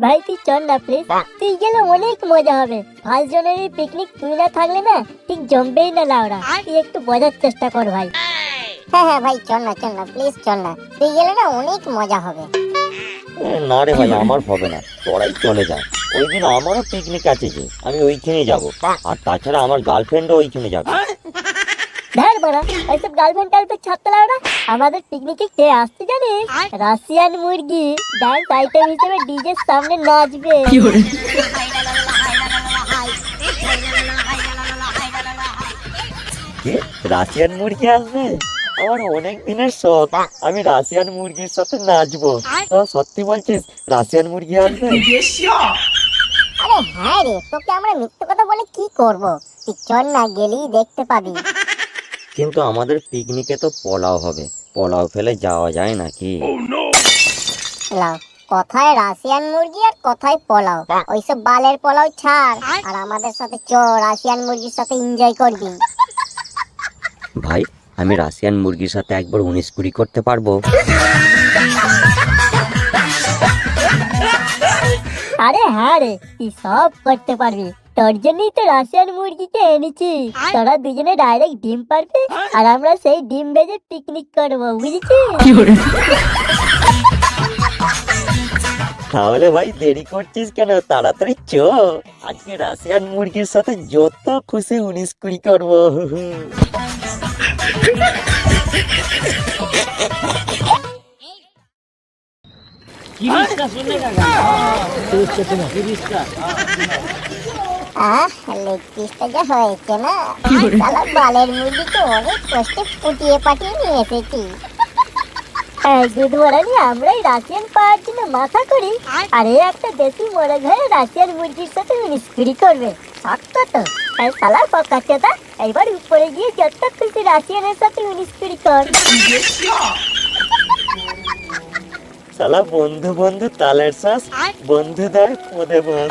ভাই তুই চল না প্লিজ, তুই গেলে অনেক মজা হবে। 5 জনেরই পিকনিক, তুই না থাকলে না ঠিক জমবেই না লাউড়া। তুই একটু বোঝার চেষ্টা কর ভাই। হ্যাঁ ভাই চল না প্লিজ চল না, তুই গেলে না অনেক মজা হবে। না রে ভাই, আমার হবে না, তোরাই চলে যা। ওই দিন আমারও পিকনিক আছে যে, আমি ওইখানেই যাব। আর তাছাড়া আমার গার্লফ্রেন্ডও ওইখানে যাবে। ধ্যার বাড়া, এইসব গার্লফ্রেন্ড টার্লফ্রেন্ড ছাড়তে লাউড়া। আমাদের পিকনিকে কে আসছে জানিস? রাশিয়ান মুরগি ডান্স আইটেম হিসেবে ডিজের সামনে নাচবে। কি রাশিয়ান মুরগি আসবে? আমার অনেক দিনের শখ, আমি রাশিয়ান মুরগির সাথে নাচবো। তো সত্যি বলছিস রাশিয়ান মুরগি আসবে? আরে হ্যাঁ রে, তোকে আমরা মিথ্যে কথা বলে কি করব? তুই চল না, গেলেই দেখতে পাবি। কিন্তু আমাদের পিকনিকে তো পোলাও হবে, পোলাও ফেলে যাওয়া যায় নাকি? লাও, কথায় রাশিয়ান মুরগি আর কথায় পোলাও। ওইসব বালের পোলাও ছাড়, আর আমাদের সাথে চল, রাশিয়ান মুরগির সাথে এনজয় করবি। ভাই, আমি রাশিয়ান মুরগির সাথে একবার 19-20 করতে পারবো? আরে হ্যাঁ রে, তুই সব করতে পারবি। তোর জন্যই তো রাশিয়ান মুরগিকে এনেছি। তোরা দুজনে ডাইরেক্ট ডিম পারবি, আর আমরা সেই ডিম ভেজে পিকনিক করবো, বুঝেছিস? তাহলে ভাই দেরি করছিস কেন? তাড়াতাড়ি চ, আজকে রাশিয়ান মুরগির সাথে যত খুশি 19-20 করবো। লেগ পিসটা যা হয়েছে না, শালা বালের মুরগিকে অনেক কষ্টে ফুটিয়ে পাঠিয়ে নিয়ে এসেছি। দুধ মরা নিয়ে আমরাই রাশিয়ান পাওয়ার জন্য মাথা করি, আর এ একটা দেশি মরা ঘরে রাশিয়ান মুরগির সাথে মিস্ত্রি করবে। শক্ত তো শালার পকাচ্ছেটা। এবার উপরে গিয়ে যত খুশি রাশিয়ানের সাথে মিস্ত্রি কর। শালা বন্ধু বন্ধু তালের শ্বাস, বন্ধু দেয় পদে বাঁধ।